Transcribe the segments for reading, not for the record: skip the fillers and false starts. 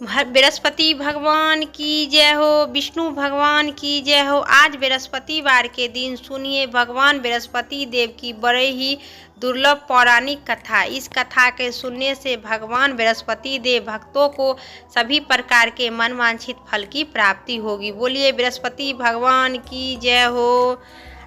बृहस्पति भगवान की जय हो, विष्णु भगवान की जय हो। आज बृहस्पतिवार के दिन सुनिए भगवान बृहस्पति देव की बड़े ही दुर्लभ पौराणिक कथा। इस कथा के सुनने से भगवान बृहस्पति देव भक्तों को सभी प्रकार के मनवांछित फल की प्राप्ति होगी। बोलिए बृहस्पति भगवान की जय हो।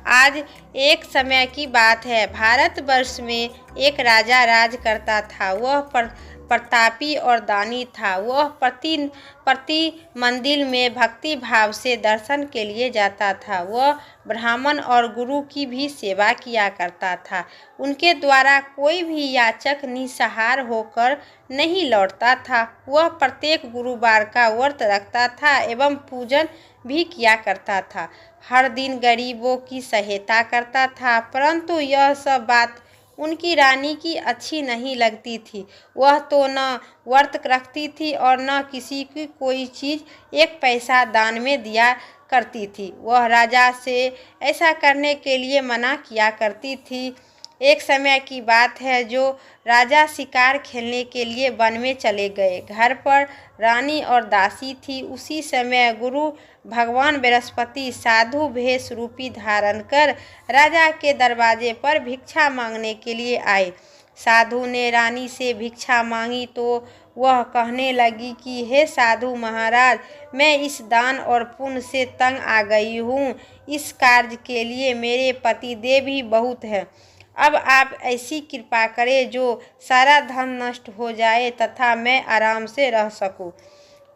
आज एक समय की बात है, भारतवर्ष में एक राजा राज करता था। वह प्रतापी और दानी था। वह प्रति मंदिर में भक्ति भाव से दर्शन के लिए जाता था। वह ब्राह्मण और गुरु की भी सेवा किया करता था। उनके द्वारा कोई भी याचक निसहार होकर नहीं लौटता था। वह प्रत्येक गुरुवार का व्रत रखता था एवं पूजन भी किया करता था। हर दिन गरीबों की सहायता करता था, परंतु यह सब बात उनकी रानी की अच्छी नहीं लगती थी। वह तो न व्रत रखती थी और न किसी की कोई चीज़ एक पैसा दान में दिया करती थी। वह राजा से ऐसा करने के लिए मना किया करती थी। एक समय की बात है, जो राजा शिकार खेलने के लिए वन में चले गए। घर पर रानी और दासी थी। उसी समय गुरु भगवान बृहस्पति साधु भेष रूपी धारण कर राजा के दरवाजे पर भिक्षा मांगने के लिए आए। साधु ने रानी से भिक्षा मांगी तो वह कहने लगी कि हे साधु महाराज, मैं इस दान और पुण्य से तंग आ गई हूँ। इस कार्य के लिए मेरे पति देव ही बहुत है। अब आप ऐसी कृपा करें जो सारा धन नष्ट हो जाए तथा मैं आराम से रह सकूं।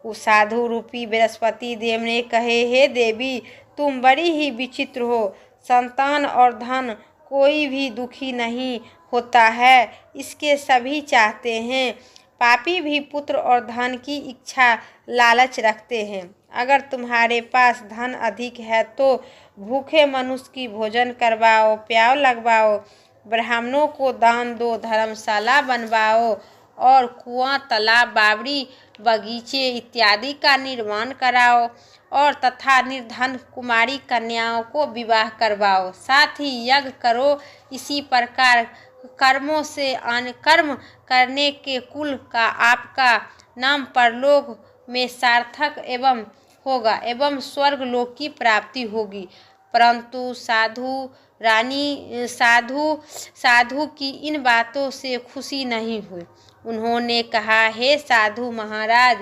उस साधु रूपी बृहस्पति देव ने कहे, हे देवी, तुम बड़ी ही विचित्र हो। संतान और धन कोई भी दुखी नहीं होता है, इसके सभी चाहते हैं। पापी भी पुत्र और धन की इच्छा लालच रखते हैं। अगर तुम्हारे पास धन अधिक है तो भूखे मनुष्य की भोजन करवाओ, प्याव लगवाओ, ब्राह्मणों को दान दो, धर्मशाला बनवाओ और कुआं, तालाब, बावड़ी, बगीचे इत्यादि का निर्माण कराओ और तथा निर्धन कुमारी कन्याओं को विवाह करवाओ। साथ ही यज्ञ करो। इसी प्रकार कर्मों से कर्म करने के कुल का आपका नाम परलोक में सार्थक एवं होगा एवं स्वर्ग लोक की प्राप्ति होगी। परंतु साधु की इन बातों से खुशी नहीं हुई। उन्होंने कहा, हे साधु महाराज,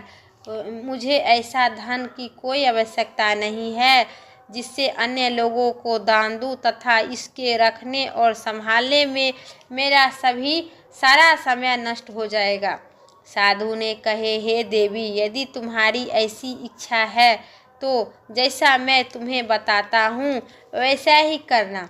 मुझे ऐसा धन की कोई आवश्यकता नहीं है जिससे अन्य लोगों को दान दूं तथा इसके रखने और संभालने में मेरा सारा समय नष्ट हो जाएगा। साधु ने कहे, हे देवी, यदि तुम्हारी ऐसी इच्छा है तो जैसा मैं तुम्हें बताता हूँ वैसा ही करना।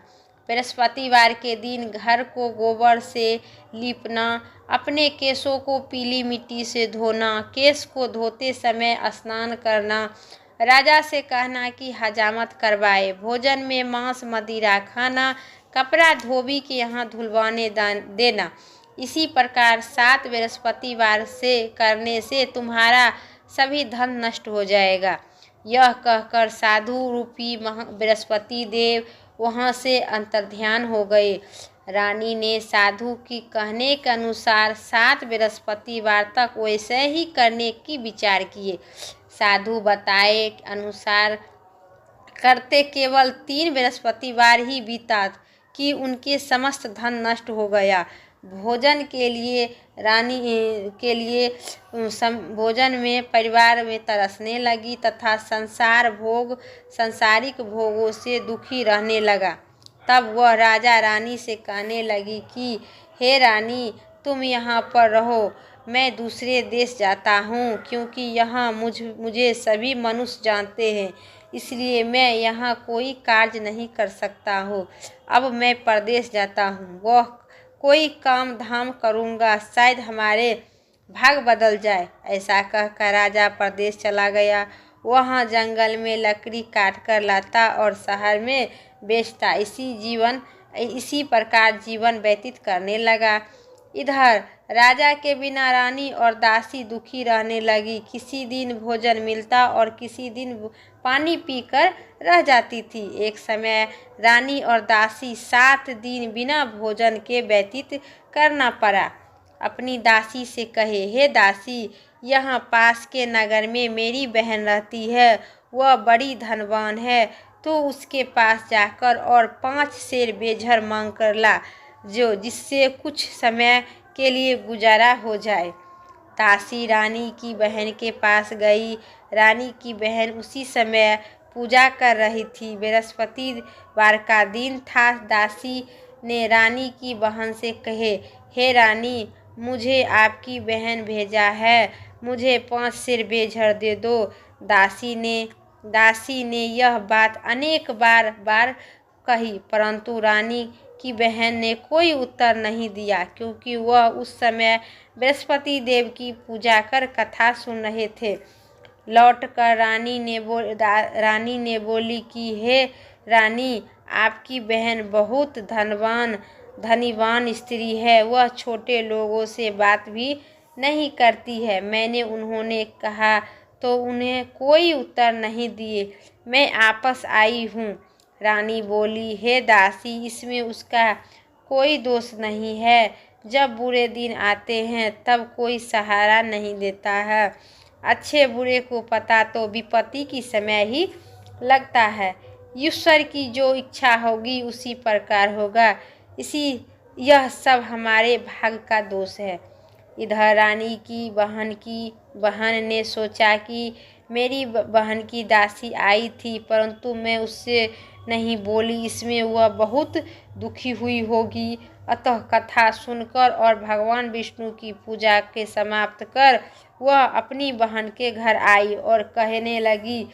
बृहस्पतिवार के दिन घर को गोबर से लीपना, अपने केशों को पीली मिट्टी से धोना, केश को धोते समय स्नान करना, राजा से कहना कि हजामत करवाए, भोजन में मांस मदिरा खाना, कपड़ा धोबी के यहाँ धुलवाने देना। इसी प्रकार 7 बृहस्पतिवार से करने से तुम्हारा सभी धन नष्ट हो जाएगा। यह कहकर साधु रूपी बृहस्पति देव वहाँ से अंतर्ध्यान हो गए। रानी ने साधु की कहने के अनुसार 7 बृहस्पतिवार तक वैसे ही करने की विचार किए। साधु बताए अनुसार करते केवल 3 बृहस्पतिवार ही बीता कि उनके समस्त धन नष्ट हो गया। भोजन के लिए रानी के लिए भोजन में परिवार में तरसने लगी तथा संसारिक भोगों से दुखी रहने लगा। तब वह राजा रानी से कहने लगी कि हे रानी, तुम यहाँ पर रहो, मैं दूसरे देश जाता हूँ, क्योंकि यहाँ मुझे सभी मनुष्य जानते हैं, इसलिए मैं यहाँ कोई कार्य नहीं कर सकता हूँ। अब मैं परदेश जाता हूँ, वह कोई काम धाम करूँगा, शायद हमारे भाग बदल जाए। ऐसा कहकर राजा परदेश चला गया। वहाँ जंगल में लकड़ी काट कर लाता और शहर में बेचता। इसी प्रकार जीवन व्यतीत करने लगा। इधर राजा के बिना रानी और दासी दुखी रहने लगी। किसी दिन भोजन मिलता और किसी दिन पानी पीकर रह जाती थी। एक समय रानी और दासी 7 दिन बिना भोजन के व्यतीत करना पड़ा। अपनी दासी से कहे, हे दासी, यहाँ पास के नगर में मेरी बहन रहती है, वह बड़ी धनवान है, तो उसके पास जाकर और 5 सेर बेझर मांग कर ला, जिससे कुछ समय के लिए गुजारा हो जाए। दासी रानी की बहन के पास गई। रानी की बहन उसी समय पूजा कर रही थी। बृहस्पतिवार का दिन था। दासी ने रानी की बहन से कहे, हे रानी, मुझे आपकी बहन भेजा है, मुझे 5 सेर बेझर दे दो। दासी ने यह बात अनेक बार कही, परंतु रानी की बहन ने कोई उत्तर नहीं दिया, क्योंकि वह उस समय बृहस्पति देव की पूजा कर कथा सुन रहे थे। लौटकर रानी ने बोली कि हे रानी, आपकी बहन बहुत धनीवान स्त्री है, वह छोटे लोगों से बात भी नहीं करती है। मैंने उन्होंने कहा तो उन्हें कोई उत्तर नहीं दिए, मैं आपस आई हूँ। रानी बोली, हे दासी, इसमें उसका कोई दोष नहीं है। जब बुरे दिन आते हैं तब कोई सहारा नहीं देता है। अच्छे बुरे को पता तो विपत्ति की समय ही लगता है। ईश्वर की जो इच्छा होगी उसी प्रकार होगा। यह सब हमारे भाग्य का दोष है। इधर रानी की बहन ने सोचा कि मेरी बहन की दासी आई थी, परंतु मैं उससे नहीं बोली, इसमें वह बहुत दुखी हुई होगी। अतः कथा सुनकर और भगवान विष्णु की पूजा के समाप्त कर वह अपनी बहन के घर आई और कहने लगी,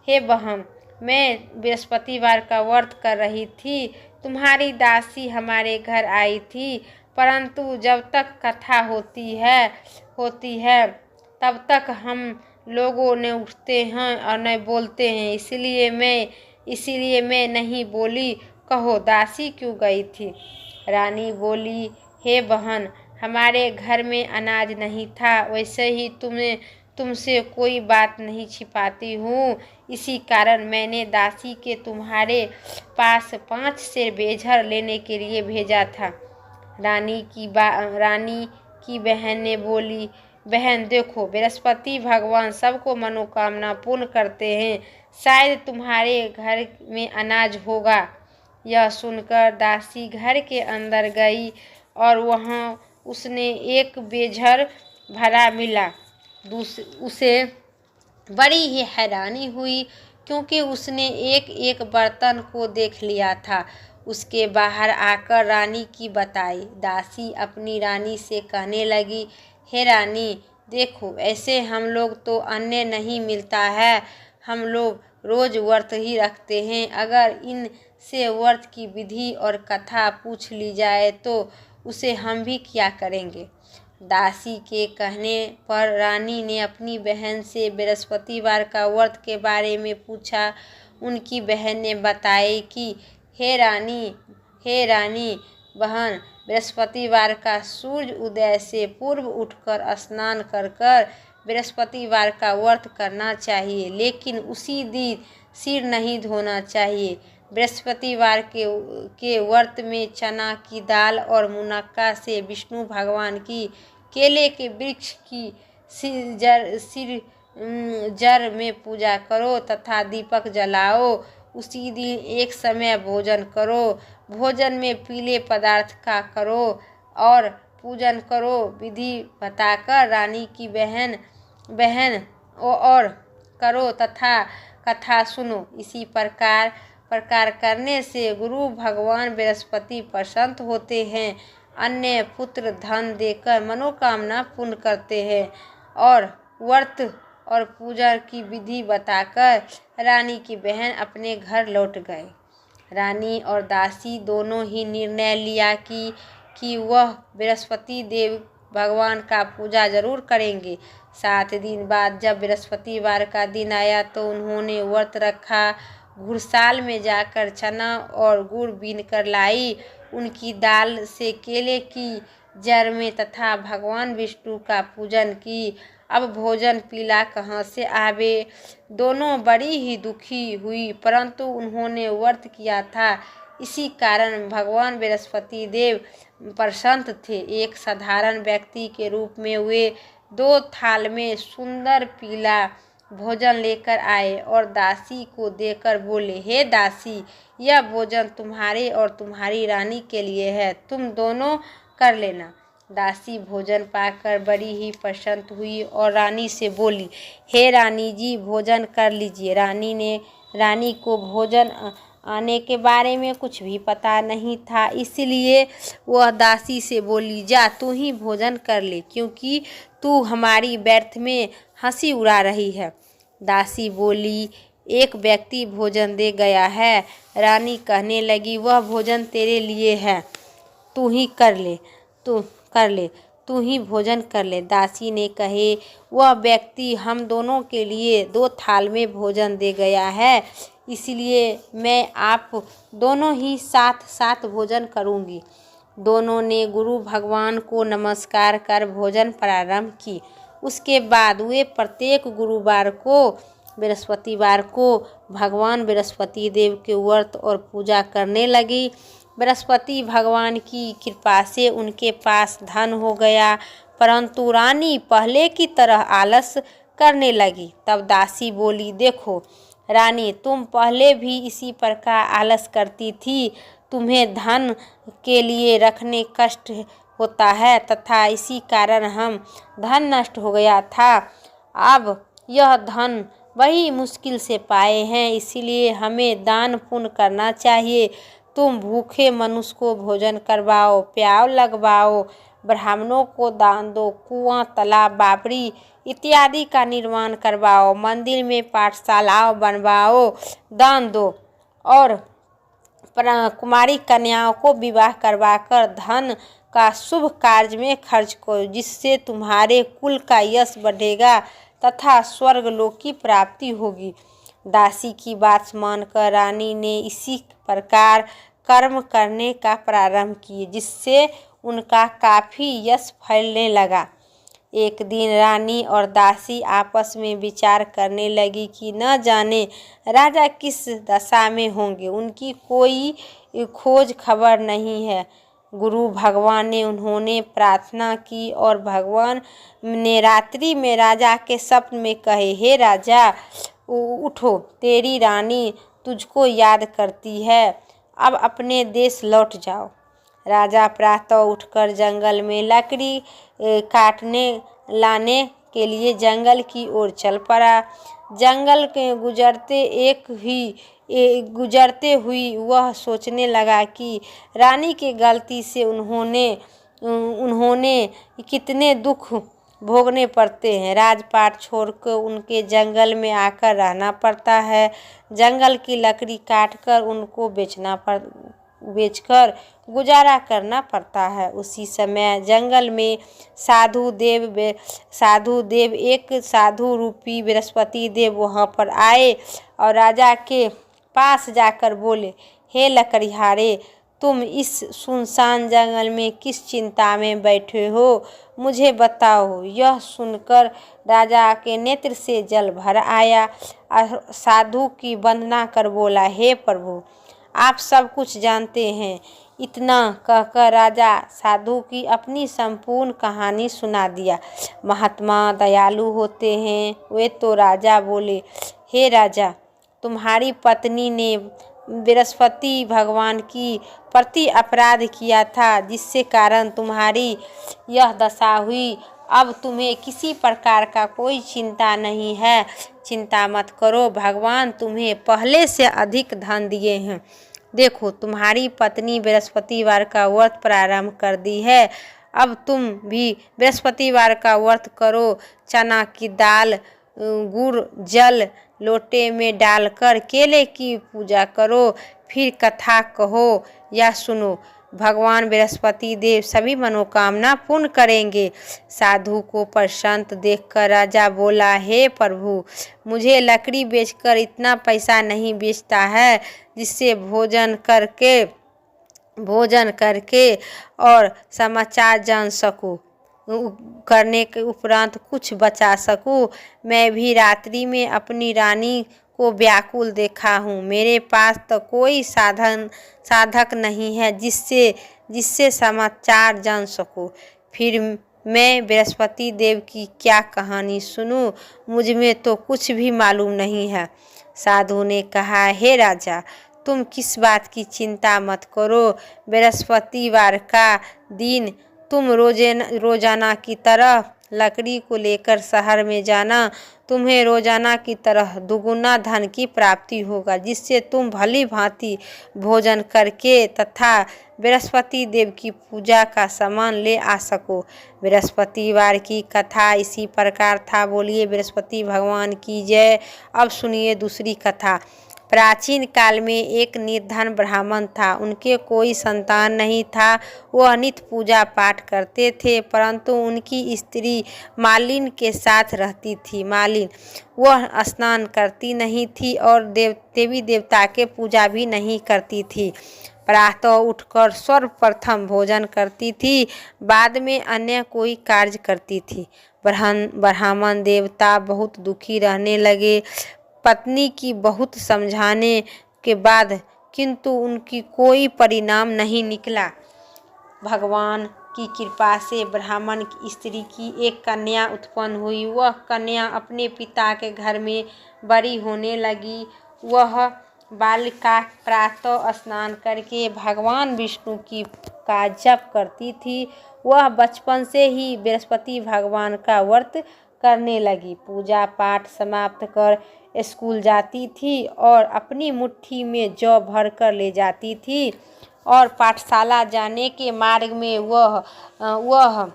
हे बहन, मैं बृहस्पतिवार का व्रत कर रही थी, तुम्हारी दासी हमारे घर आई थी, परंतु जब तक कथा होती है तब तक हम लोगों ने उठते हैं और न बोलते हैं, इसीलिए मैं नहीं बोली। कहो, दासी क्यों गई थी? रानी बोली, हे बहन, हमारे घर में अनाज नहीं था, वैसे ही तुमसे कोई बात नहीं छिपाती हूँ, इसी कारण मैंने दासी के तुम्हारे पास 5 सेर बेझर लेने के लिए भेजा था। रानी की बहन ने बोली, बहन देखो, बृहस्पति भगवान सबको मनोकामना पूर्ण करते हैं, शायद तुम्हारे घर में अनाज होगा। यह सुनकर दासी घर के अंदर गई और वहाँ उसने एक बेझर भरा मिला। उसे बड़ी ही हैरानी हुई, क्योंकि उसने एक बर्तन को देख लिया था। उसके बाहर आकर रानी की बताई। दासी अपनी रानी से कहने लगी, हे रानी, देखो, ऐसे हम लोग तो अन्न नहीं मिलता है, हम लोग रोज व्रत ही रखते हैं। अगर इन से व्रत की विधि और कथा पूछ ली जाए तो उसे हम भी क्या करेंगे। दासी के कहने पर रानी ने अपनी बहन से बृहस्पतिवार का व्रत के बारे में पूछा। उनकी बहन ने बताया कि हे रानी बहन, बृहस्पतिवार का सूर्य उदय से पूर्व उठकर स्नान कर बृहस्पतिवार का व्रत करना चाहिए, लेकिन उसी दिन सिर नहीं धोना चाहिए। बृहस्पतिवार के व्रत में चना की दाल और मुनक्का से विष्णु भगवान की केले के वृक्ष की सिर जड़ में पूजा करो तथा दीपक जलाओ। उसी दिन एक समय भोजन करो। भोजन में पीले पदार्थ का करो और पूजन करो। विधि बताकर रानी की बहन और करो तथा कथा सुनो। इसी प्रकार करने से गुरु भगवान बृहस्पति प्रसन्न होते हैं, अन्य पुत्र धन देकर मनोकामना पूर्ण करते हैं। और व्रत और पूजा की विधि बताकर रानी की बहन अपने घर लौट गए। रानी और दासी दोनों ही निर्णय लिया कि वह बृहस्पति देव भगवान का पूजा जरूर करेंगे। 7 दिन बाद जब बृहस्पतिवार का दिन आया तो उन्होंने व्रत रखा। घुड़साल में जाकर चना और गुड़ बीन कर लाई, उनकी दाल से केले की जड़ में तथा भगवान विष्णु का पूजन की। अब भोजन पीला कहाँ से आवे। दोनों बड़ी ही दुखी हुई, परंतु उन्होंने व्रत किया था, इसी कारण भगवान बृहस्पति देव प्रसन्न थे। एक साधारण व्यक्ति के रूप में वे 2 थाल में सुंदर पीला भोजन लेकर आए और दासी को देकर बोले, हे दासी, यह भोजन तुम्हारे और तुम्हारी रानी के लिए है, तुम दोनों कर लेना। दासी भोजन पाकर बड़ी ही प्रसन्न हुई और रानी से बोली, हे रानी जी, भोजन कर लीजिए। रानी को भोजन आने के बारे में कुछ भी पता नहीं था, इसलिए वह दासी से बोली, जा तू ही भोजन कर ले, क्योंकि तू हमारी व्यर्थ में हंसी उड़ा रही है। दासी बोली, एक व्यक्ति भोजन दे गया है। रानी कहने लगी, वह भोजन तेरे लिए है, तू ही कर ले, तू ही भोजन कर ले। दासी ने कहे, वह व्यक्ति हम दोनों के लिए 2 थाल में भोजन दे गया है, इसलिए मैं आप दोनों ही साथ साथ भोजन करूंगी। दोनों ने गुरु भगवान को नमस्कार कर भोजन प्रारंभ की। उसके बाद वे प्रत्येक गुरुवार को बृहस्पतिवार को भगवान बृहस्पति देव के व्रत और पूजा करने लगी। बृहस्पति भगवान की कृपा से उनके पास धन हो गया, परंतु रानी पहले की तरह आलस करने लगी। तब दासी बोली, देखो रानी, तुम पहले भी इसी प्रकार आलस करती थी, तुम्हें धन के लिए रखने कष्ट होता है तथा इसी कारण हम धन नष्ट हो गया था। अब यह धन बड़ी मुश्किल से पाए हैं, इसीलिए हमें दान पुण्य करना चाहिए। तुम भूखे मनुष्य को भोजन करवाओ, प्याव लगवाओ, ब्राह्मणों को दान दो, कुआं, तालाब, बावड़ी इत्यादि का निर्माण करवाओ, मंदिर में पाठशालाओं बनवाओ, दान दो और कुमारी कन्याओं को विवाह करवाकर धन का शुभ कार्य में खर्च करो, जिससे तुम्हारे कुल का यश बढ़ेगा तथा स्वर्ग लोक की प्राप्ति होगी। दासी की बात मानकर रानी ने इसी प्रकार कर्म करने का प्रारंभ किए, जिससे उनका काफ़ी यश फैलने लगा। एक दिन रानी और दासी आपस में विचार करने लगी कि न जाने राजा किस दशा में होंगे, उनकी कोई खोज खबर नहीं है। गुरु भगवान ने उन्होंने प्रार्थना की और भगवान ने रात्रि में राजा के स्वप्न में कहे, हे राजा, उठो, तेरी रानी तुझको याद करती है, अब अपने देश लौट जाओ। राजा प्रातः उठकर जंगल में लकड़ी काटने लाने के लिए जंगल की ओर चल पड़ा। जंगल के गुजरते हुई वह सोचने लगा कि रानी की गलती से उन्होंने कितने दुख भोगने पड़ते हैं। राजपाट छोड़कर उनके जंगल में आकर रहना पड़ता है। जंगल की लकड़ी काटकर उनको बेचकर गुजारा करना पड़ता है। उसी समय जंगल में साधु देव एक साधु रूपी बृहस्पति देव वहाँ पर आए और राजा के पास जाकर बोले, हे लकड़हारे, तुम इस सुनसान जंगल में किस चिंता में बैठे हो, मुझे बताओ। यह सुनकर राजा के नेत्र से जल भर आया और साधु की वंदना कर बोला, हे प्रभु, आप सब कुछ जानते हैं। इतना कहकर राजा साधु की अपनी संपूर्ण कहानी सुना दिया। महात्मा दयालु होते हैं वे तो राजा बोले, हे राजा, तुम्हारी पत्नी ने बृहस्पति भगवान की प्रति अपराध किया था, जिससे कारण तुम्हारी यह दशा हुई। अब तुम्हें किसी प्रकार का कोई चिंता नहीं है। चिंता मत करो, भगवान तुम्हें पहले से अधिक धन दिए हैं। देखो, तुम्हारी पत्नी बृहस्पतिवार का व्रत प्रारंभ कर दी है। अब तुम भी बृहस्पतिवार का व्रत करो। चना की दाल, गुड़, जल लोटे में डालकर केले की पूजा करो, फिर कथा कहो या सुनो। भगवान बृहस्पति देव सभी मनोकामना पूर्ण करेंगे। साधु को प्रसन्न देखकर राजा बोला, हे प्रभु, मुझे लकड़ी बेचकर इतना पैसा नहीं बेचता है जिससे भोजन करके और समाचार जान सकूं, करने के उपरांत कुछ बचा सकूं। मैं भी रात्रि में अपनी रानी को व्याकुल देखा हूँ। मेरे पास तो कोई साधक नहीं है जिससे समाचार जान सकूं। मैं बृहस्पति देव की क्या कहानी सुनूं? मुझ में तो कुछ भी मालूम नहीं है। साधु ने कहा, हे राजा, तुम किस बात की चिंता मत करो। बृहस्पतिवार का दिन तुम रोजाना की तरह लकड़ी को लेकर शहर में जाना। तुम्हें रोजाना की तरह दुगुना धन की प्राप्ति होगा, जिससे तुम भली भांति भोजन करके तथा बृहस्पति देव की पूजा का सामान ले आ सको। बृहस्पतिवार की कथा इसी प्रकार था। बोलिए बृहस्पति भगवान की जय। अब सुनिए दूसरी कथा। प्राचीन काल में एक निर्धन ब्राह्मण था। उनके कोई संतान नहीं था। वह नित्य पूजा पाठ करते थे, परंतु उनकी स्त्री मालिन के साथ रहती थी। मालिन वह स्नान करती नहीं थी और देवी देवता के पूजा भी नहीं करती थी। प्रातः उठकर सर्वप्रथम भोजन करती थी, बाद में अन्य कोई कार्य करती थी। ब्राह्मण देवता बहुत दुखी रहने लगे। पत्नी की बहुत समझाने के बाद किंतु उनकी कोई परिणाम नहीं निकला। भगवान की कृपा से ब्राह्मण की स्त्री की एक कन्या उत्पन्न हुई। वह कन्या अपने पिता के घर में बड़ी होने लगी। वह बालिका प्रातः स्नान करके भगवान विष्णु का जप करती थी। वह बचपन से ही बृहस्पति भगवान का व्रत करने लगी। पूजा पाठ समाप्त कर स्कूल जाती थी और अपनी मुट्ठी में जौ भर कर ले जाती थी और पाठशाला जाने के मार्ग में वह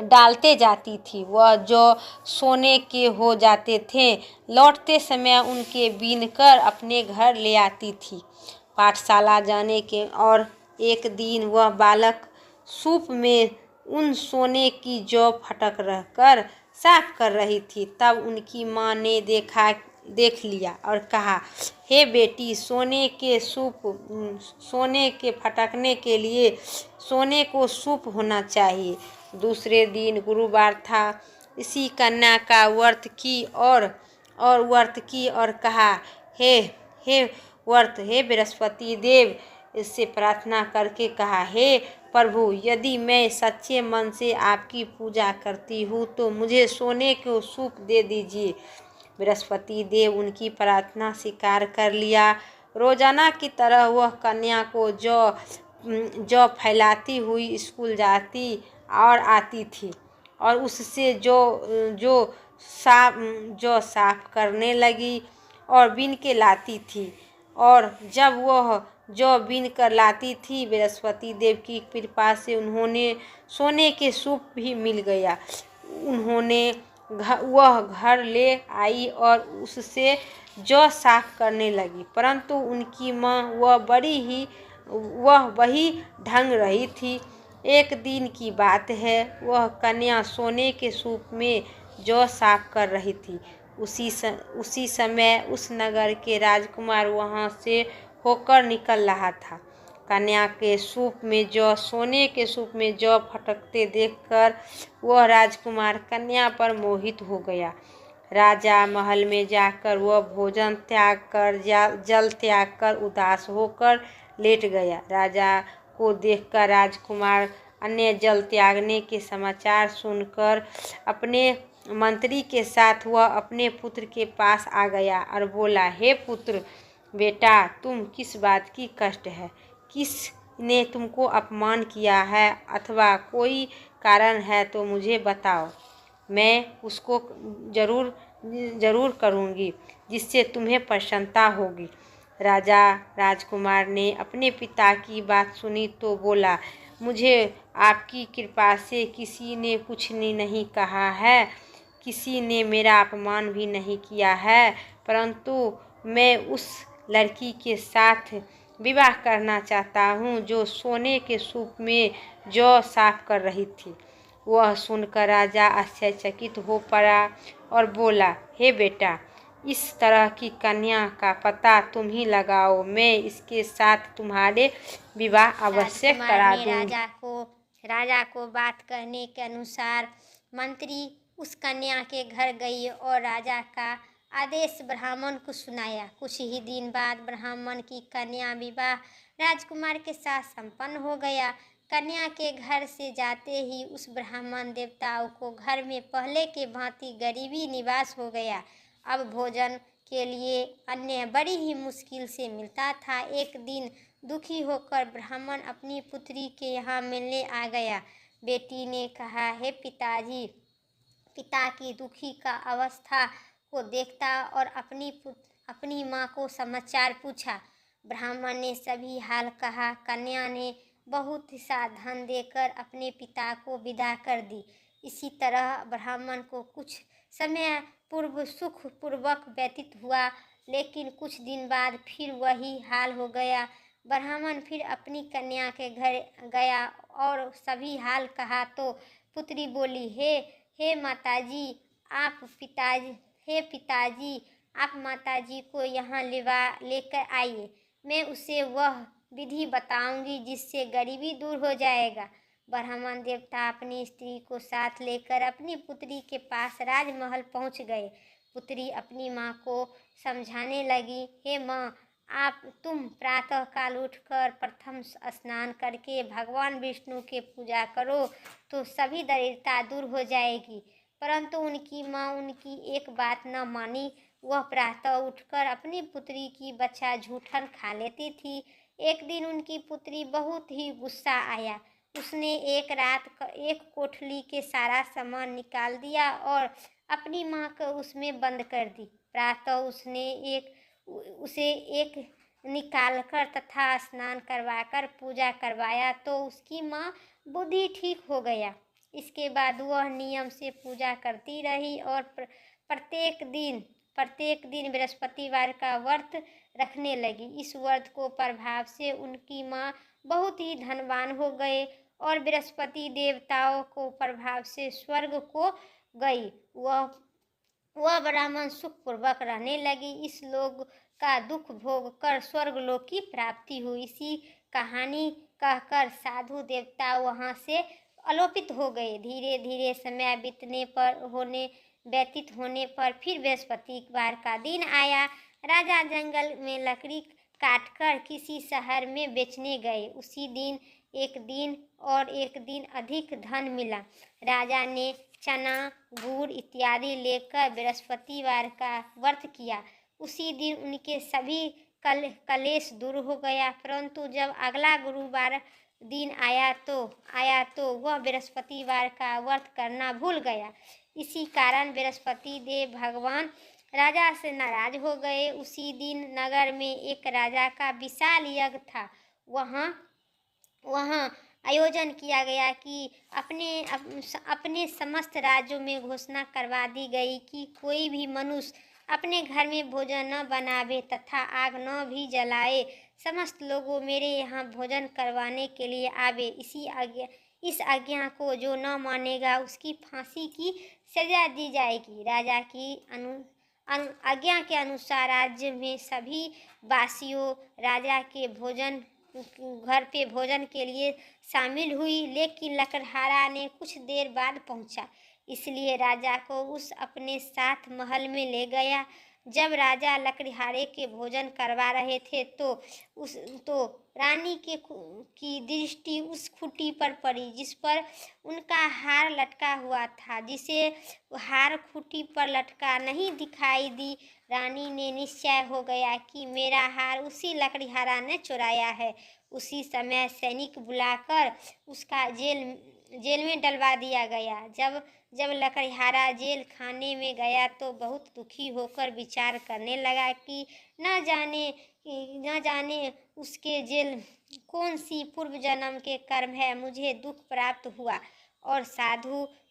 डालते जाती थी। वह जो सोने के हो जाते थे, लौटते समय उनके बीनकर अपने घर ले आती थी। पाठशाला जाने के और एक दिन वह बालक सूप में उन सोने की जौ फटक रहकर साफ कर रही थी। तब उनकी माँ ने देख लिया और कहा, हे बेटी, सोने के फटकने के लिए सोने को सूप होना चाहिए। दूसरे दिन गुरुवार था। इसी कन्या का व्रत की और कहा, हे बृहस्पति देव, इससे प्रार्थना करके कहा, हे प्रभु, यदि मैं सच्चे मन से आपकी पूजा करती हूँ तो मुझे सोने को सूप दे दीजिए। बृहस्पति देव उनकी प्रार्थना स्वीकार कर लिया। रोजाना की तरह वह कन्या को जौ फैलाती हुई स्कूल जाती और आती थी और उससे जो साफ करने लगी और बीन के लाती थी। और जब वह जो बीन कर लाती थी, बृहस्पति देव की कृपा से उन्होंने सोने के सूप भी मिल गया। वह घर ले आई और उससे जौ साफ करने लगी, परंतु उनकी माँ वह वही ढंग रही थी। एक दिन की बात है, वह कन्या सोने के सूप में जौ साफ कर रही थी। उसी समय उस नगर के राजकुमार वहां से होकर निकल रहा था। कन्या के सोने के सूप में जौ फटकते देखकर वह राजकुमार कन्या पर मोहित हो गया। राजा महल में जाकर वह भोजन त्याग कर जल त्याग कर उदास होकर लेट गया। राजा को देखकर राजकुमार अन्य जल त्यागने के समाचार सुनकर अपने मंत्री के साथ वह अपने पुत्र के पास आ गया और बोला, हे पुत्र, बेटा, तुम किस बात की कष्ट है? किसने तुमको अपमान किया है अथवा कोई कारण है तो मुझे बताओ, मैं उसको जरूर करूँगी, जिससे तुम्हें प्रसन्नता होगी। राजकुमार ने अपने पिता की बात सुनी तो बोला, मुझे आपकी कृपा से किसी ने कुछ नहीं कहा है, किसी ने मेरा अपमान भी नहीं किया है, परंतु मैं उस लड़की के साथ विवाह करना चाहता हूँ जो सोने के सूप में जौ साफ कर रही थी। वह सुनकर राजा आश्चर्यचकित हो पड़ा और बोला, हे बेटा, इस तरह की कन्या का पता तुम ही लगाओ, मैं इसके साथ तुम्हारे विवाह अवश्य करा दूंगी। राजा को बात करने के अनुसार मंत्री उस कन्या के घर गई और राजा का आदेश ब्राह्मण को सुनाया। कुछ ही दिन बाद ब्राह्मण की कन्या विवाह राजकुमार के साथ संपन्न हो गया। कन्या के घर से जाते ही उस ब्राह्मण देवताओं को घर में पहले के भांति गरीबी निवास हो गया। अब भोजन के लिए अन्न बड़ी ही मुश्किल से मिलता था। एक दिन दुखी होकर ब्राह्मण अपनी पुत्री के यहाँ मिलने आ गया। बेटी ने कहा, हे पिताजी। पिता की दुखी का अवस्था को देखता और अपनी माँ को समाचार पूछा। ब्राह्मण ने सभी हाल कहा। कन्या ने बहुत सा धन देकर अपने पिता को विदा कर दी। इसी तरह ब्राह्मण को कुछ समय पूर्व सुख पूर्वक व्यतीत हुआ, लेकिन कुछ दिन बाद फिर वही हाल हो गया। ब्राह्मण फिर अपनी कन्या के घर गया और सभी हाल कहा तो पुत्री बोली, हे माताजी, हे पिताजी, आप माताजी को यहाँ लेकर आइए। मैं उसे वह विधि बताऊंगी जिससे गरीबी दूर हो जाएगा। ब्राह्मण देवता अपनी स्त्री को साथ लेकर अपनी पुत्री के पास राजमहल पहुँच गए। पुत्री अपनी माँ को समझाने लगी, हे माँ, तुम प्रातः काल उठकर प्रथम स्नान करके भगवान विष्णु के पूजा करो तो सभी दरिद्रता दूर हो जाएगी। परंतु उनकी माँ उनकी एक बात न मानी। वह प्रातः उठकर अपनी पुत्री की बच्चा झूठन खा लेती थी। एक दिन उनकी पुत्री बहुत ही गुस्सा आया। उसने एक रात एक कोठली के सारा सामान निकाल दिया और अपनी माँ को उसमें बंद कर दी। प्रातः उसे एक निकालकर तथा स्नान करवाकर पूजा करवाया तो उसकी माँ बुद्धि ठीक हो गया। इसके बाद वह नियम से पूजा करती रही और प्रत्येक दिन बृहस्पतिवार का व्रत रखने लगी। इस व्रत को प्रभाव से उनकी माँ बहुत ही धनवान हो गए और बृहस्पति देवताओं को प्रभाव से स्वर्ग को गई। वह ब्राह्मण सुखपूर्वक रहने लगी। इस लोक का दुख भोग कर स्वर्गलोक की प्राप्ति हुई। इसी कहानी कहकर साधु देवता वहाँ से अलोपित हो गए। धीरे धीरे समय व्यतीत होने पर फिर बृहस्पतिवार का दिन आया। राजा जंगल में लकड़ी काटकर किसी शहर में बेचने गए। उसी दिन एक दिन अधिक धन मिला। राजा ने चना, गुड़ इत्यादि लेकर बृहस्पतिवार का व्रत किया। उसी दिन उनके सभी कलेश दूर हो गया। परंतु जब अगला गुरुवार दिन आया तो वह बृहस्पतिवार का व्रत करना भूल गया। इसी कारण बृहस्पति देव भगवान राजा से नाराज हो गए। उसी दिन नगर में एक राजा का विशाल यज्ञ था। वहाँ आयोजन किया गया कि अपने समस्त राज्यों में घोषणा करवा दी गई कि कोई भी मनुष्य अपने घर में भोजन न बनावे तथा आग न भी जलाए। समस्त लोगों मेरे यहाँ भोजन करवाने के लिए आवे। इस आज्ञा को जो न मानेगा उसकी फांसी की सजा दी जाएगी। राजा की आज्ञा के अनुसार राज्य में सभी वासियों राजा के घर पे भोजन के लिए शामिल हुई, लेकिन लकड़हारा ने कुछ देर बाद पहुंचा, इसलिए राजा को उस अपने साथ महल में ले गया। जब राजा लकड़हारे के भोजन करवा रहे थे तो रानी की दृष्टि उस खूंटी पर पड़ी जिस पर उनका हार लटका हुआ था। जिसे हार खूंटी पर लटका नहीं दिखाई दी, रानी ने निश्चय हो गया कि मेरा हार उसी लकड़हारा ने चुराया है। उसी समय सैनिक बुलाकर उसका जेल में डलवा दिया गया। जब लकड़हारा जेल खाने में गया तो बहुत दुखी होकर विचार करने लगा कि न जाने उसके जेल कौन सी पूर्व जन्म के कर्म है, मुझे दुख प्राप्त हुआ। और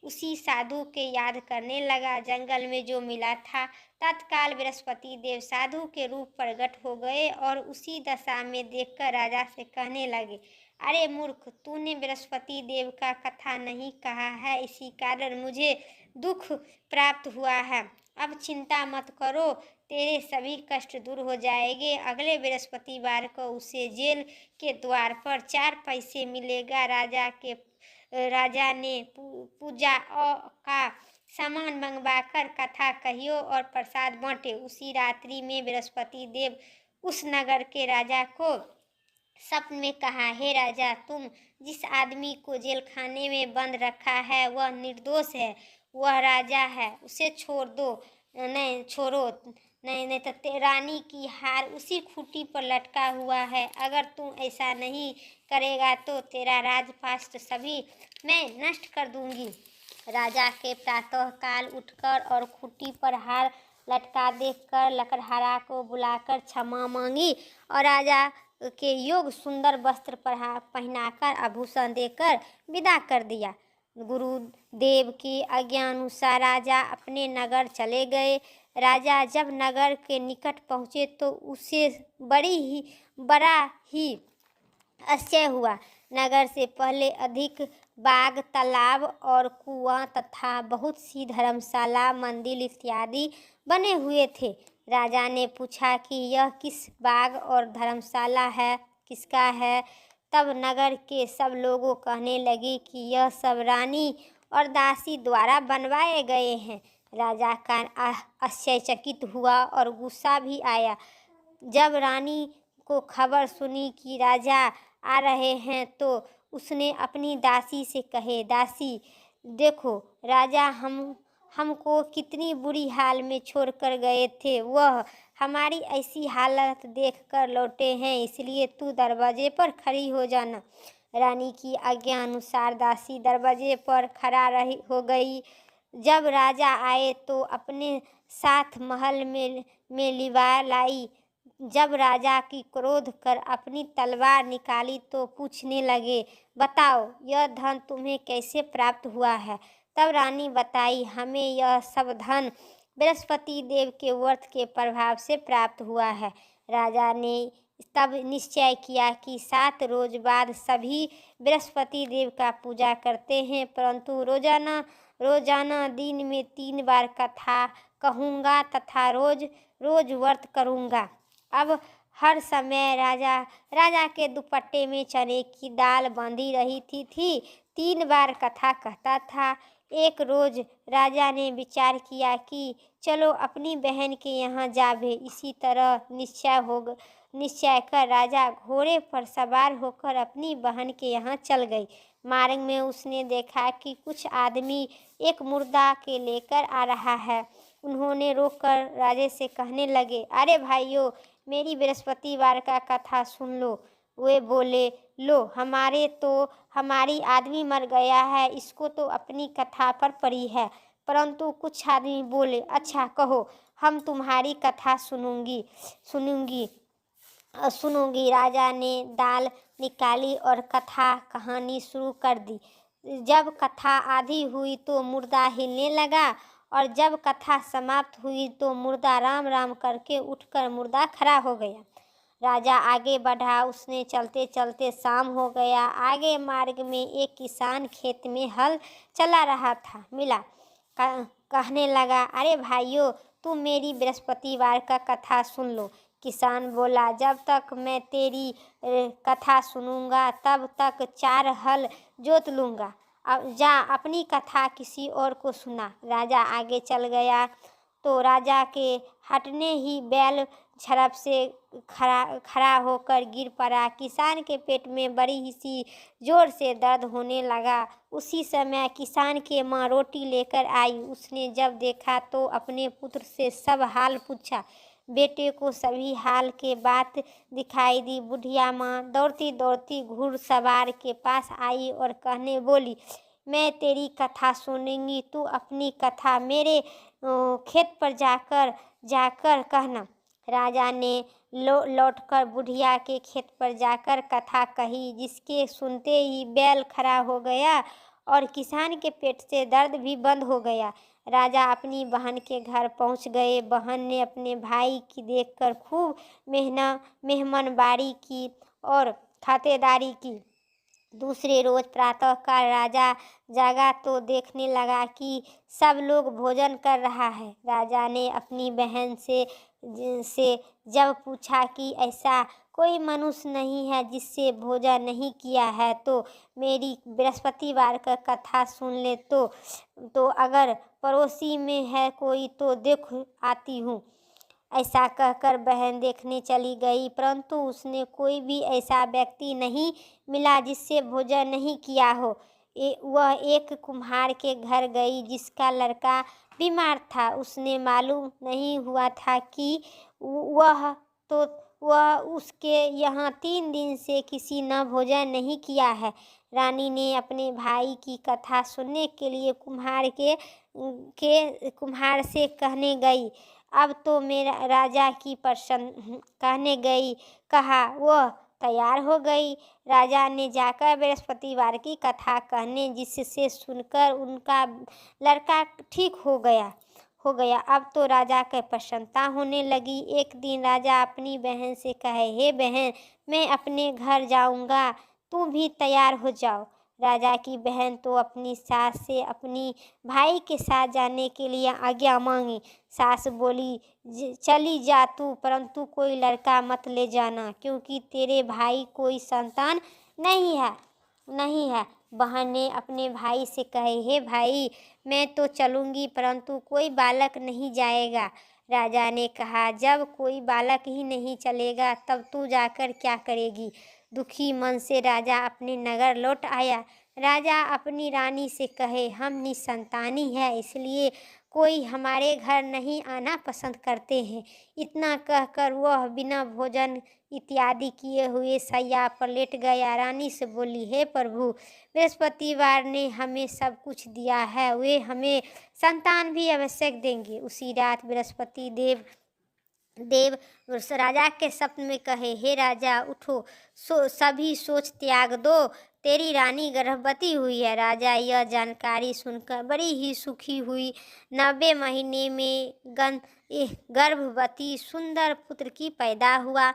उसी साधु के याद करने लगा। जंगल में जो मिला था तत्काल बृहस्पति देव साधु के रूप प्रकट हो गए और उसी दशा में देखकर राजा से कहने लगे, अरे मूर्ख, तूने बृहस्पति देव का कथा नहीं कहा है, इसी कारण मुझे दुख प्राप्त हुआ है। अब चिंता मत करो, तेरे सभी कष्ट दूर हो जाएंगे। अगले बृहस्पतिवार को उसे जेल के द्वार पर 4 पैसे मिलेगा। राजा ने पूजा का सामान मंगवाकर कथा कहियो और प्रसाद बांटे। उसी रात्रि में बृहस्पति देव उस नगर के राजा को स्वप्न में कहा, हे राजा, तुम जिस आदमी को जेल खाने में बंद रखा है वह निर्दोष है, वह राजा है, उसे छोड़ दो। नहीं छोड़ो, नहीं नहीं तो रानी की हार उसी खूंटी पर लटका हुआ है। अगर तुम ऐसा नहीं करेगा तो तेरा राजपाट सभी मैं नष्ट कर दूंगी। राजा के प्रातःकाल उठकर और खूंटी पर हार लटका देखकर लकड़हारा को बुलाकर क्षमा मांगी और राजा के योग सुंदर वस्त्र पहनाकर आभूषण देकर विदा कर दिया। गुरुदेव की आज्ञानुसार राजा अपने नगर चले गए। राजा जब नगर के निकट पहुँचे तो उसे बड़ा ही आश्चर्य हुआ। नगर से पहले अधिक बाग, तालाब और कुआं तथा बहुत सी धर्मशाला, मंदिर इत्यादि बने हुए थे। राजा ने पूछा कि यह किस बाग और धर्मशाला है, किसका है? तब नगर के सब लोगों कहने लगे कि यह सब रानी और दासी द्वारा बनवाए गए हैं। राजा का आश्चर्यचकित हुआ और गुस्सा भी आया। जब रानी को खबर सुनी कि राजा आ रहे हैं तो उसने अपनी दासी से कहे, दासी देखो, राजा हमको कितनी बुरी हाल में छोड़कर गए थे, वह हमारी ऐसी हालत देखकर लौटे हैं, इसलिए तू दरवाजे पर खड़ी हो जाना। रानी की आज्ञा अनुसार दासी दरवाजे पर खड़ा हो गई। जब राजा आए तो अपने साथ महल में लिवा लाई। जब राजा की क्रोध कर अपनी तलवार निकाली तो पूछने लगे, बताओ यह धन तुम्हें कैसे प्राप्त हुआ है? तब रानी बताई, हमें यह सब धन बृहस्पति देव के व्रत के प्रभाव से प्राप्त हुआ है। राजा ने तब निश्चय किया कि 7 रोज बाद सभी बृहस्पति देव का पूजा करते हैं, परंतु रोजाना दिन में 3 बार कथा कहूँगा तथा रोज व्रत करूँगा। अब हर समय राजा के दुपट्टे में चने की दाल बंधी रही थी। 3 बार कथा कहता था। एक रोज राजा ने विचार किया कि चलो अपनी बहन के यहाँ जावे। इसी तरह निश्चय कर राजा घोड़े पर सवार होकर अपनी बहन के यहाँ चल गई। मार्ग में उसने देखा कि कुछ आदमी एक मुर्दा के लेकर आ रहा है। उन्होंने रोककर राजे से कहने लगे, अरे भाइयों, मेरी बृहस्पतिवार का कथा सुन लो। वे बोले, लो, हमारी आदमी मर गया है, इसको तो अपनी कथा पर पड़ी है। परंतु कुछ आदमी बोले, अच्छा कहो, हम तुम्हारी कथा सुनूंगी। राजा ने दाल निकाली और कथा कहानी शुरू कर दी। जब कथा आधी हुई तो मुर्दा हिलने लगा और जब कथा समाप्त हुई तो मुर्दा राम राम करके उठकर मुर्दा खड़ा हो गया। राजा आगे बढ़ा। उसने चलते चलते शाम हो गया। आगे मार्ग में एक किसान खेत में हल चला रहा था, मिला। कहने लगा, अरे भाइयों, तुम मेरी बृहस्पतिवार का कथा सुन लो। किसान बोला, जब तक मैं तेरी कथा सुनूंगा तब तक 4 हल जोत लूँगा। अब जा अपनी कथा किसी और को सुना। राजा आगे चल गया तो राजा के हटने ही बैल झड़प से खड़ा होकर गिर पड़ा। किसान के पेट में बड़ी ही सी जोर से दर्द होने लगा। उसी समय किसान की माँ रोटी लेकर आई। उसने जब देखा तो अपने पुत्र से सब हाल पूछा। बेटे को सभी हाल के बात दिखाई दी। बुढ़िया माँ दौड़ती दौड़ती घुड़सवार के पास आई और कहने बोली, मैं तेरी कथा सुनूंगी, तू अपनी कथा मेरे खेत पर जाकर कहना। राजा ने लौटकर बुढ़िया के खेत पर जाकर कथा कही, जिसके सुनते ही बैल खड़ा हो गया और किसान के पेट से दर्द भी बंद हो गया। राजा अपनी बहन के घर पहुंच गए। बहन ने अपने भाई की देखकर खूब मेहमानबारी की और खातिरदारी की। दूसरे रोज प्रातःकाल राजा जागा तो देखने लगा कि सब लोग भोजन कर रहा है। राजा ने अपनी बहन से जब पूछा कि ऐसा कोई मनुष्य नहीं है जिससे भोजन नहीं किया है तो मेरी बृहस्पतिवार का कथा सुन ले। तो अगर पड़ोसी में है कोई तो देख आती हूँ। ऐसा कहकर बहन देखने चली गई, परंतु उसने कोई भी ऐसा व्यक्ति नहीं मिला जिससे भोजन नहीं किया हो। वह एक कुम्हार के घर गई जिसका लड़का बीमार था। उसने मालूम नहीं हुआ था कि वह उसके यहाँ 3 दिन से किसी ने भोजन नहीं किया है। रानी ने अपने भाई की कथा सुनने के लिए कुम्हार से कहने गई, अब तो मेरा राजा की प्रसन्न कहने गई। कहा वह तैयार हो गई। राजा ने जाकर बृहस्पतिवार की कथा कहने, जिससे सुनकर उनका लड़का ठीक हो गया। अब तो राजा के प्रसन्नता होने लगी। एक दिन राजा अपनी बहन से कहे, हे बहन, मैं अपने घर जाऊंगा, तू भी तैयार हो जाओ। राजा की बहन तो अपनी सास से अपनी भाई के साथ जाने के लिए आज्ञा मांगी। सास बोली, चली जा तू, परंतु कोई लड़का मत ले जाना, क्योंकि तेरे भाई कोई संतान नहीं है। बहन ने अपने भाई से कहे, हे भाई, मैं तो चलूंगी, परंतु कोई बालक नहीं जाएगा। राजा ने कहा, जब कोई बालक ही नहीं चलेगा तब तू जाकर क्या करेगी। दुखी मन से राजा अपने नगर लौट आया। राजा अपनी रानी से कहे, हम निसंतानी है, इसलिए कोई हमारे घर नहीं आना पसंद करते हैं। इतना कहकर वह बिना भोजन इत्यादि किए हुए शैया पर लेट गया। रानी से बोली, हे प्रभु, बृहस्पतिवार ने हमें सब कुछ दिया है, वे हमें संतान भी आवश्यक देंगे। उसी रात बृहस्पति देव राजा के स्वप्न में कहे, हे राजा, उठो, सभी सोच त्याग दो, तेरी रानी गर्भवती हुई है। राजा यह जानकारी सुनकर बड़ी ही सुखी हुई। 90 महीने में गर्भवती सुंदर पुत्र की पैदा हुआ।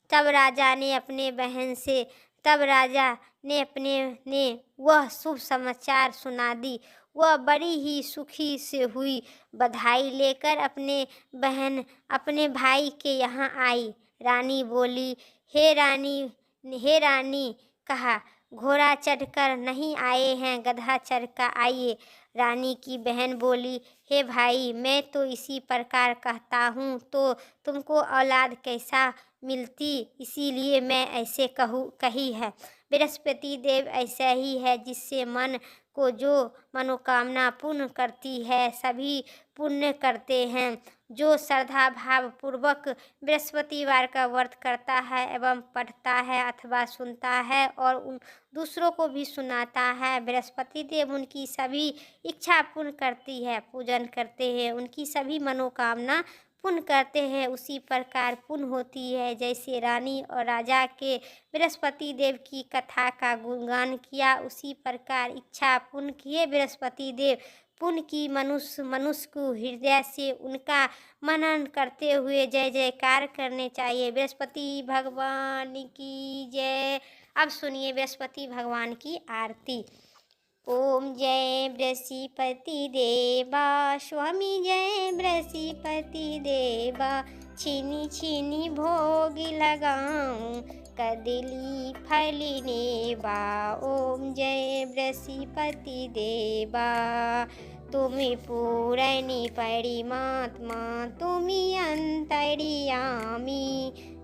तब राजा ने अपने वह शुभ समाचार सुना दी। वह बड़ी ही सुखी से हुई। बधाई लेकर अपने भाई के यहाँ आई। रानी बोली, हे रानी, कहा, घोड़ा चढ़कर नहीं आए हैं, गधा चढ़कर आइए। रानी की बहन बोली, हे भाई, मैं तो इसी प्रकार कहता हूँ तो तुमको औलाद कैसा मिलती, इसीलिए मैं ऐसे कही है। बृहस्पति देव ऐसा ही है, जिससे मन को जो मनोकामना पूर्ण करती है, सभी पुण्य करते हैं। जो श्रद्धा भाव पूर्वक बृहस्पतिवार का व्रत करता है एवं पढ़ता है अथवा सुनता है और दूसरों को भी सुनाता है, बृहस्पति देव उनकी सभी इच्छा पूर्ण करती है, पूजन करते हैं, उनकी सभी मनोकामना पुण्य करते हैं। उसी प्रकार पुण्य होती है। जैसे रानी और राजा के बृहस्पति देव की कथा का गुणगान किया, उसी प्रकार इच्छा पुण्य किए बृहस्पति देव पुण्य की मनुष्य को हृदय से उनका मनन करते हुए जय जयकार करने चाहिए। बृहस्पति भगवान की जय। अब सुनिए बृहस्पति भगवान की आरती। ओम जय बृहस्पति देवा, स्वामी जय बृहस्पति देवा, छीनी छीनी भोग लगाऊं, कदली फली नेवा। ओम जय बृहस्पति देवा, तुम्हें पूरणी परिमात्मा, तुम्हें अंतर्यामी,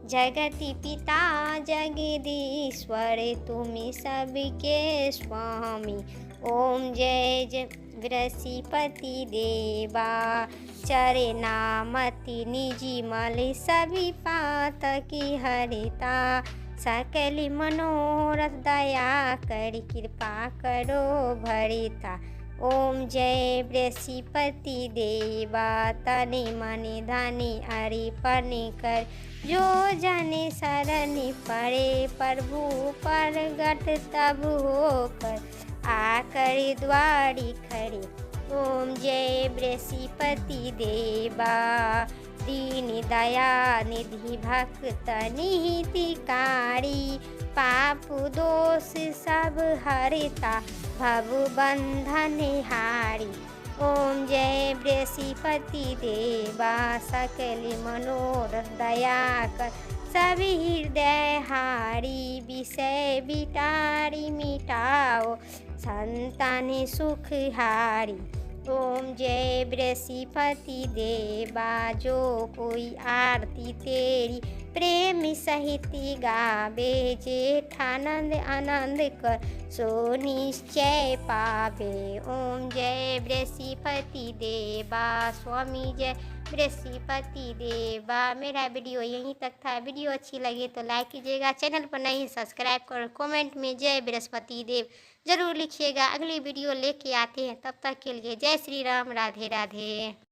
जगति पिता जगदीश्वर, तुम्हें सबके स्वामी। ओम जय बृहस्पति देवा, चरे नामति निजी मल, सभी पातकी हरिता, सकल मनोरथ दया कर, कृपा करो भरिता। ओम जय बृहस्पति देवा, तनि मनि धनि अर्पण कर, जो जन शरण पड़े, प्रभु प्रगट तब होकर, आकर द्वारी खड़े। ओम जय बृहस्पति देवा, दीन दया निधि भक्त निहितकारी, पाप दोष सब हरिता, भव बंधन हारी। ओम जय बृहस्पति देवा, सकल मनोरथ दया कर, सभी हृदय हारी, विषय विटारी मिटाओ, संतान सुख हारी। ओम जय बृहस्पति देवा, जो कोई आरती तेरी प्रेम सहित गावे, जेठानंद आनंद कर सो निश्चय पावे। ओम जय बृहस्पति देवा, स्वामी जय बृहस्पति देवा। मेरा वीडियो यहीं तक था। वीडियो अच्छी लगी तो लाइक कीजिएगा, चैनल पर नहीं सब्सक्राइब कर, कमेंट में जय बृहस्पति देव जरूर लिखिएगा। अगली वीडियो लेके आते हैं, तब तक के लिए जय श्री राम, राधे राधे।